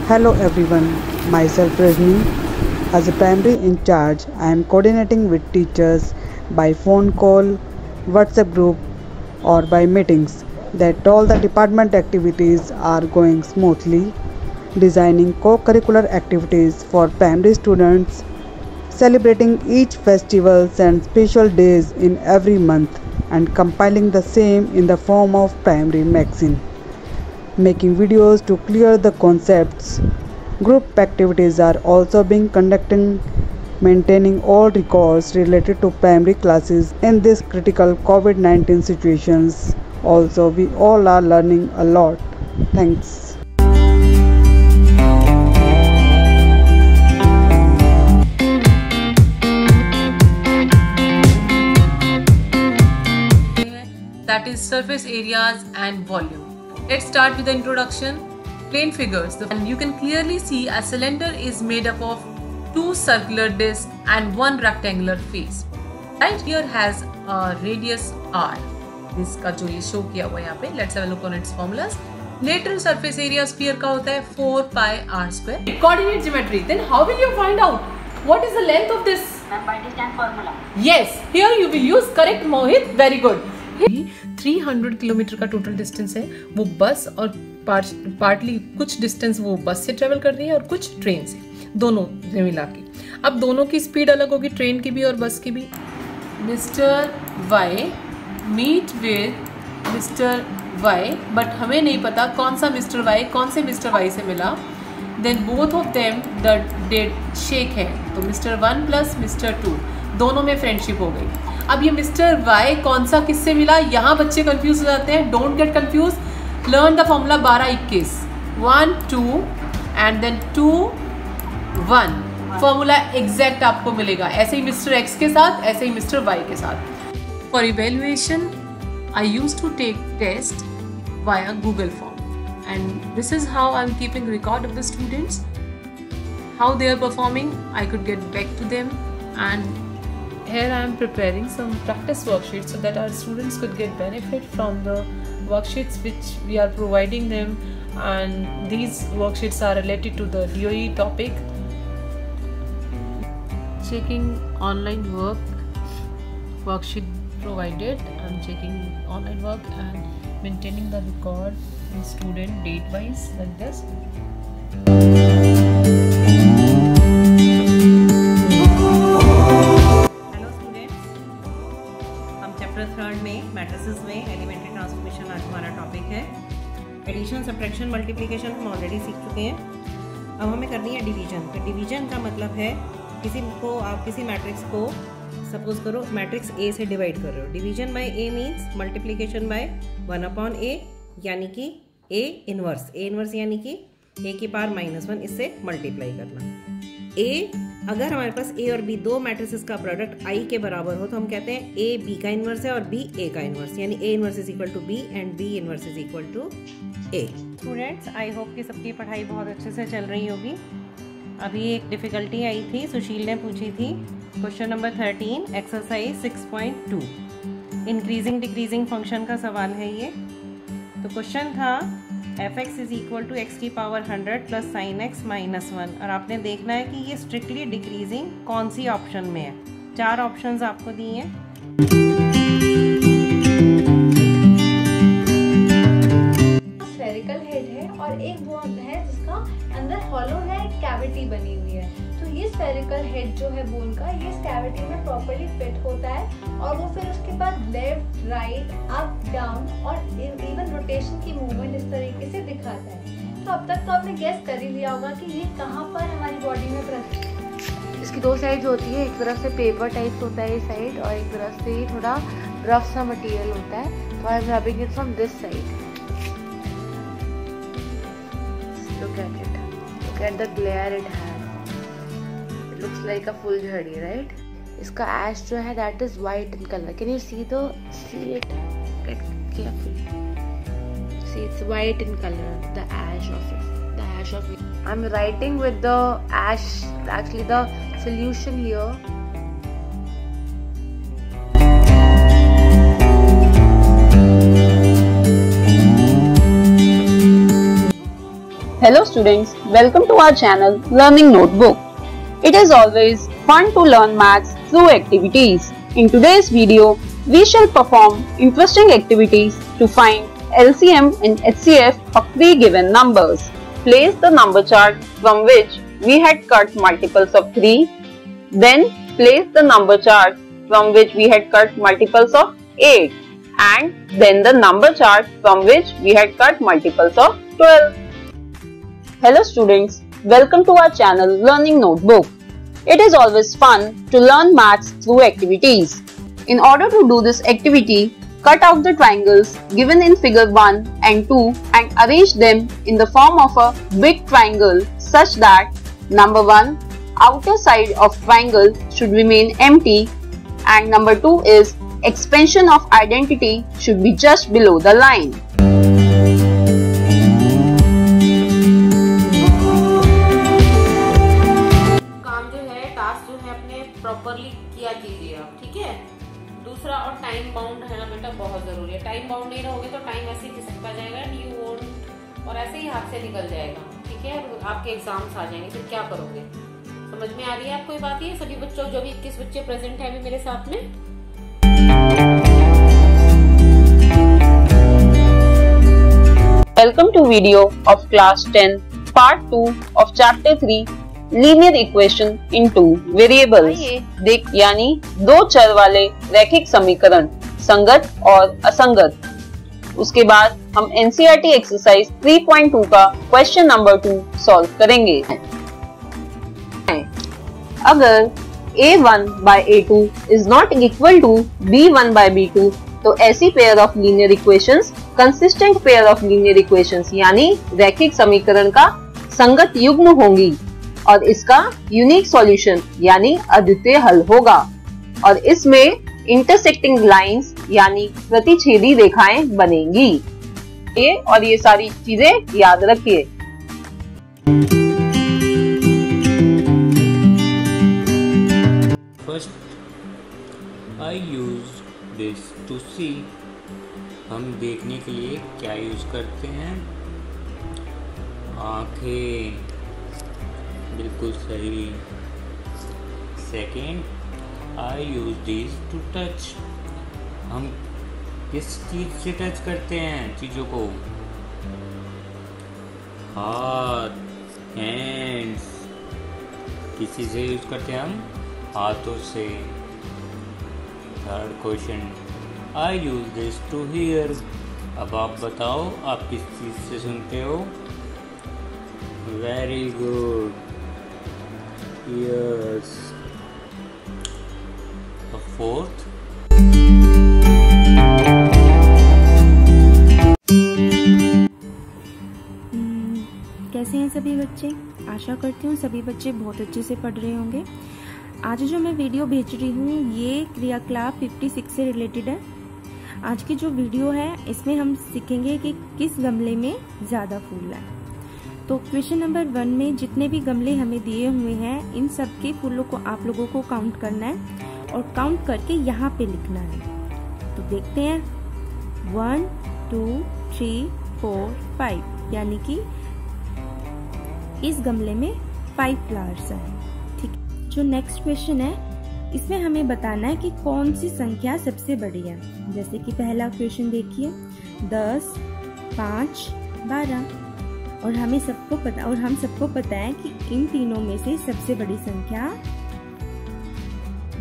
Hello everyone, myself Rajni. As a primary in charge, I am coordinating with teachers by phone call, WhatsApp group or by meetings that all the department activities are going smoothly, designing co-curricular activities for primary students, celebrating each festivals and special days in every month and compiling the same in the form of primary magazine. Making videos to clear the concepts. Group activities are also being conducted, maintaining all records related to primary classes in this critical COVID-19 situations. Also, we all are learning a lot. Thanks. That is surface areas and volume. Let's start with the introduction. Plane figures, and you can clearly see a cylinder is made up of two circular discs and one rectangular face. Right here has a radius r. This का जो ये show किया हुआ है यहाँ पे. Let's have a look on its formulas. Lateral surface area sphere का होता है 4 pi r square. Coordinate geometry. Then how will you find out what is the length of this? By the tan formula. Yes. Here you will use correct Mohit. Very good. 300 kilometre का total distance है. वो बस और partly कुछ distance वो बस से travel कर रही है और कुछ ट्रेन से, दोनों से मिला के. अब दोनों की स्पीड अलग होगी, ट्रेन की भी और बस की भी. Mister Y meet with mister Y, but हमें नहीं पता कौन सा मिस्टर वाई कौन से मिस्टर वाई से मिला. Then both of them the dead shake है, तो मिस्टर 1 प्लस मिस्टर 2 दोनों में फ्रेंडशिप हो गई. अब ये मिस्टर वाई कौन सा किससे मिला, यहाँ बच्चे कंफ्यूज हो जाते हैं. Don't get confuse. Learn the formula 12-21 1 2 and then 2 1. Formula exact आपको मिलेगा. ऐसे ही मिस्टर एक्स के साथ, ऐसे ही मिस्टर वाई के साथ. For evaluation I use to take test via Google form and this is how I am keeping record of the students, how they are performing. I could get back to them and here I am preparing some practice worksheets so that our students could get benefit from the worksheets which we are providing them, and these worksheets are related to the DOE topic. Checking online worksheet provided. I am checking online work and maintaining the record in student date wise like this. Third में matrices में elementary transformation आज हमारा topic है. Addition, subtraction, multiplication हम already सीख चुके हैं. अब हमें करनी है डिवीजन. तो डिवीजन का मतलब है किसी को आप किसी मैट्रिक्स को सपोज करो मैट्रिक्स ए से डिवाइड कर रहे हो. डिवीजन बाय ए मीन्स मल्टीप्लिकेशन बाय 1/a, यानी कि ए इनवर्स यानी कि a की पावर -1 इससे मल्टीप्लाई करना. ए अगर हमारे पास ए और बी दो मैट्रिसेस का प्रोडक्ट आई के बराबर हो तो हम कहते हैं ए बी का इन्वर्स है और बी ए का इन्वर्स, यानी A inverse is equal to B and B inverse is equal to A. Students, I hope कि सबकी पढ़ाई बहुत अच्छे से चल रही होगी. अभी एक डिफ़िकल्टी आई थी, सुशील ने पूछी थी. Question number 13 exercise 6.2 increasing decreasing function का सवाल है ये. तो क्वेश्चन था f(x) is equal to x की power 100 plus sine x minus 1, और आपने देखना है कि ये स्ट्रिक्टली डिक्रीजिंग कौन सी ऑप्शन में है. 4 ऑप्शंस आपको दिए हैं. स्फेरिकल हेड है और एक बोन है जिसका अंदर हॉलो है, एक कैविटी बनी हुई है. तो ये स्फेरिकल हेड जो है बोन का, ये इस कैविटी में प्रॉपर्ली फिट होता है और वो फिर उसके बाद लेफ्ट राइट अप डाउन और इवन रोटेशन की मूवमेंट इस तरीके से दिखाता है. तो अब तक तो आपने गेस कर ही लिया होगा कि ये कहाँ पर हमारी बॉडी में प्रेजेंट. इसकी 2 साइड्स होती है, एक तरफ से पेपर टाइप होता है ये साइड और एक तरफ से थोड़ा रफ सा मटेरियल होता है. तो I am rubbing it from this side. look at it. Look at the glare it has. It looks like a full jhadi, right? इसका ash जो है that is white in color. Can you see it? Get carefully. See, it's white in color. The ash of it. I'm writing with the ash. Actually, the solution here. Hello students, welcome to our channel Learning Notebook. It is always fun to learn maths through activities. In today's video, we shall perform interesting activities to find LCM and HCF of three given numbers. Place the number chart from which we had cut multiples of 3. Then place the number chart from which we had cut multiples of 8. And then the number chart from which we had cut multiples of 12. Hello students, welcome to our channel Learning Notebook. It is always fun to learn maths through activities. In order to do this activity, cut out the triangles given in figure 1 and 2 and arrange them in the form of a big triangle such that number 1, outer side of triangle should remain empty, and number 2 is expansion of identity should be just below the line. Properly किया कीजिए आप, ठीक है। दूसरा, और time bound है ना बेटा, बहुत जरूरी है। टाइम बाउंड नहीं रहोगे तो टाइम ऐसे ही खिसकता जाएगा, यू वोंट, और ऐसे ही हाथ से निकल जाएगा, ठीक है। और आपके एग्जाम्स आ जाएंगे, फिर क्या करोगे? समझ में आ रही है आपको ये बात? ये सभी बच्चों, जो भी 21 बच्चे प्रेजेंट है अभी मेरे साथ में, Welcome to video of class 10 part 2 of chapter 3 linear equation in two variables. देख, यानी दो चर वाले रैखिक समीकरण, संगत और असंगत। उसके बाद हम एनसीईआरटी एक्सरसाइज 3.2 का क्वेश्चन नंबर 2 सॉल्व करेंगे। अगर a1 by a2 is not equal to b1 by b2, तो ऐसी pair of linear equations consistent pair of linear equations यानी रैखिक समीकरण का संगत युग्म होंगी और इसका यूनिक सॉल्यूशन यानी अद्वितीय हल होगा। और इसमें इंटरसेक्टिंग लाइंस यानी प्रतिच्छेदी रेखाएं बनेंगी। ये सारी चीजें याद रखिए। First I use this to see. हम देखने के लिए क्या यूज करते हैं? आंखें, बिल्कुल सही। Second, I use this to touch. हम किस चीज से टच करते हैं चीजों को? हाथ, हैंड्स, किसी से यूज करते हैं हम? हाथों से। Third question, I use this to hear. अब आप बताओ, आप किस चीज से सुनते हो? Very good, ears. The fourth, कैसे हैं सभी बच्चे? आशा करती हूँ सभी बच्चे बहुत अच्छे से पढ़ रहे होंगे। आज जो मैं वीडियो भेज रही हूँ ये क्रियाकलाप 56 से रिलेटेड है। आज की जो वीडियो है इसमें हम सीखेंगे कि किस गमले में ज्यादा फूल है। तो क्वेश्चन नंबर 1 में जितने भी गमले हमें दिए हुए हैं इन सब के फूलों को आप लोगों को काउंट करना है और काउंट करके यहाँ पे लिखना है। तो देखते हैं 1 2 3 4 5 यानी कि इस गमले में 5 फ्लावर्स हैं। ठीक, जो नेक्स्ट क्वेश्चन है इसमें हमें बताना है कि कौन सी संख्या सबसे बड़ी है। जैसे कि पहला क्वेश्चन देखिए 10 5 12 और हम सबको पता है कि इन तीनों में से सबसे बड़ी संख्या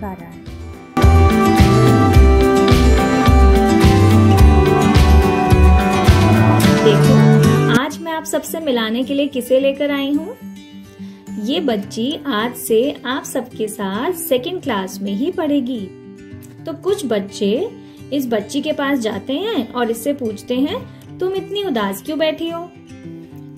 12 है। देखो, आज मैं आप सबसे मिलाने के लिए किसे लेकर आई हूँ। ये बच्ची आज से आप सबके साथ 2nd क्लास में ही पढ़ेगी। तो कुछ बच्चे इस बच्ची के पास जाते हैं और इससे पूछते हैं तुम इतनी उदास क्यों बैठी हो।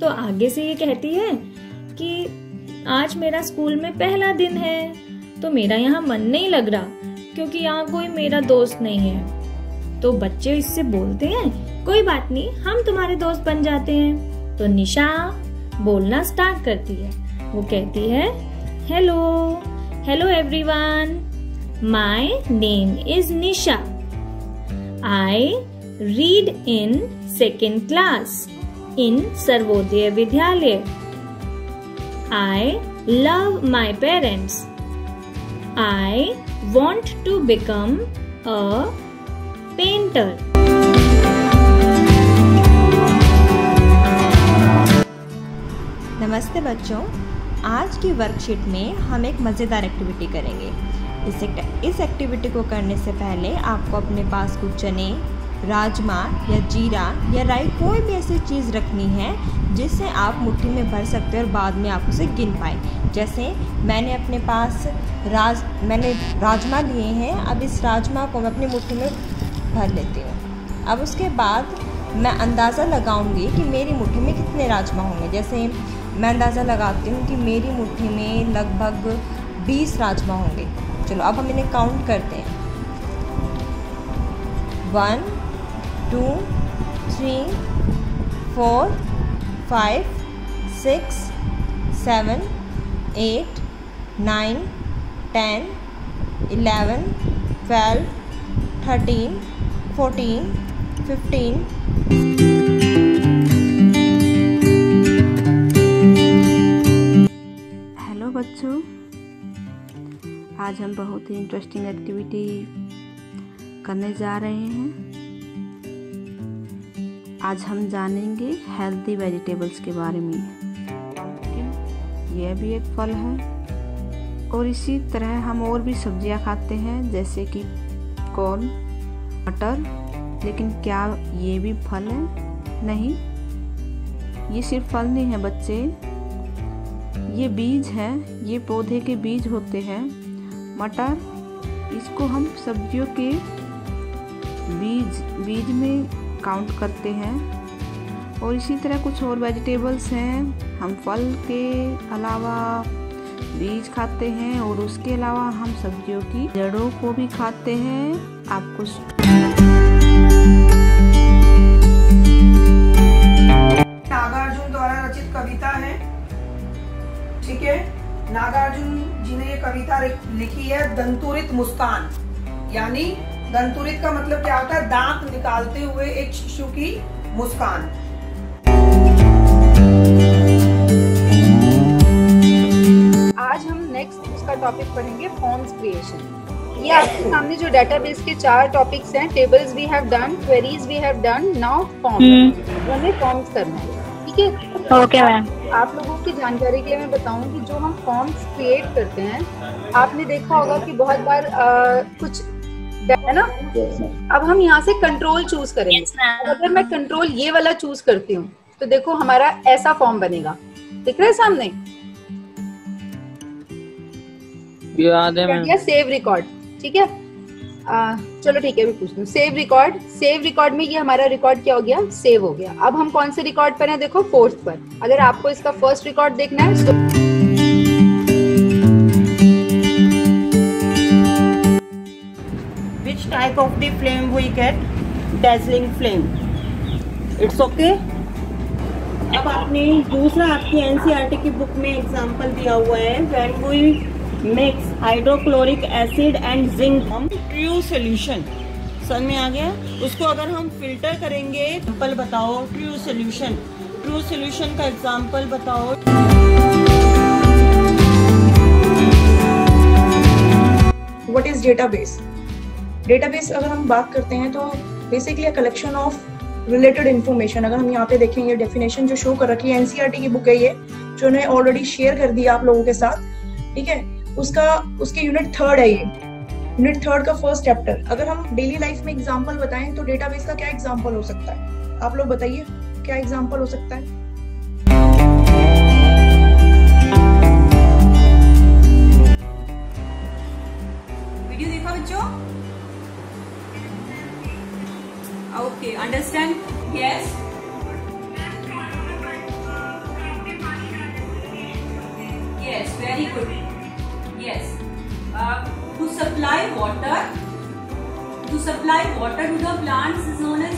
तो आगे से ये कहती है कि आज मेरा स्कूल में पहला दिन है, तो मेरा यहाँ मन नहीं लग रहा क्योंकि यहाँ कोई मेरा दोस्त नहीं है। तो बच्चे इससे बोलते हैं कोई बात नहीं, हम तुम्हारे दोस्त बन जाते हैं। तो निशा बोलना स्टार्ट करती है। वो कहती है hello hello everyone, my name is Nisha, I read in second class in Sarvodaya Vidyalaya. I love my parents. I want to become a painter. नमस्ते बच्चों, आज की वर्कशीट में हम एक मज़ेदार एक्टिविटी करेंगे। इस एक्टिविटी को करने से पहले आपको अपने पास कुछ चने, राजमा या जीरा या राई कोई भी ऐसी चीज़ रखनी है जिससे आप मुट्ठी में भर सकते हो और बाद में आप उसे गिन पाएँ। जैसे मैंने अपने पास मैंने राजमा लिए हैं। अब इस राजमा को मैं अपनी मुट्ठी में भर लेती हूँ। अब उसके बाद मैं अंदाज़ा लगाऊंगी कि मेरी मुट्ठी में कितने राजमा होंगे। जैसे मैं अंदाज़ा लगाती हूँ कि मेरी मुट्ठी में लगभग 20 राजमा होंगे। चलो अब हम इन्हें काउंट करते हैं। 1 2 3 4 5 6 7 8 9 10 11 12 13 14 15। हेलो बच्चों, आज हम बहुत ही इंटरेस्टिंग एक्टिविटी करने जा रहे हैं। आज हम जानेंगे हेल्दी वेजिटेबल्स के बारे में। यह भी एक फल है और इसी तरह हम और भी सब्जियां खाते हैं जैसे कि कॉर्न, मटर। लेकिन क्या ये भी फल है? नहीं, ये सिर्फ फल नहीं है बच्चे, ये बीज है। ये पौधे के बीज होते हैं। मटर, इसको हम सब्जियों के बीज में काउंट करते हैं। और इसी तरह कुछ और वेजिटेबल्स हैं। हम फल के अलावा बीज खाते हैं और उसके अलावा हम सब्जियों की जड़ों को भी खाते हैं। आपको नागार्जुन द्वारा रचित कविता है, ठीक है। नागार्जुन जी ने ये कविता लिखी है दंतुरित मुस्कान। यानी दंतुरित का मतलब क्या होता है? दांत निकालते हुए एक शिशु की मुस्कान। आज हम नेक्स्ट उसका टॉपिक पढ़ेंगे फॉर्म्स क्रिएशन। ये आपके सामने जो डेटाबेस के 4 टॉपिक्स हैं, tables we have done, queries we have done, now forms. हमें फॉर्म्स करना है, ठीक है। Okay ma'am. आप लोगों की जानकारी के लिए मैं बताऊं कि जो हम फॉर्म्स क्रिएट करते हैं, आपने देखा होगा कि बहुत बार कुछ है ना। अब हम यहाँ से कंट्रोल चूज करेंगे। अगर मैं कंट्रोल ये वाला चूज करती हूँ तो देखो हमारा ऐसा फॉर्म बनेगा, दिख रहा है सामने? याद है सेव रिकॉर्ड, ठीक है। चलो ठीक है, अभी पूछ लूँ। सेव रिकॉर्ड में ये हमारा रिकॉर्ड क्या हो गया? सेव हो गया। अब हम कौन से रिकॉर्ड पर हैं? देखो 4th पर। अगर आपको इसका फर्स्ट रिकॉर्ड देखना है Which type of the flame we get? Dazzling flame. It's okay. अब आपने दूसरा आपकी NCERT की बुक में एग्जाम्पल दिया हुआ है when we mix hydrochloric acid and zinc from true solution। समझ में आ गया? उसको अगर हम फिल्टर करेंगे, एग्जाम्पल बताओ। ट्रू सोल्यूशन का एग्जाम्पल बताओ। What is database? डेटाबेस अगर हम बात करते हैं तो basically a collection of related information. अगर हम यहाँ पे देखेंगे डेफिनेशन जो शो कर रखी है, एनसीईआरटी की बुक है ये, जो ने ऑलरेडी शेयर कर दिया आप लोगों के साथ, ठीक है। उसके यूनिट 3 है ये, यूनिट 3 का फर्स्ट चैप्टर। अगर हम डेली लाइफ में एग्जांपल बताएं तो डेटाबेस का क्या एग्जांपल हो सकता है? आप लोग बताइए क्या एग्जांपल हो सकता है? वीडियो देखा बच्चों? Okay, understand? Yes. very good. Yes. To supply water to the plants is known as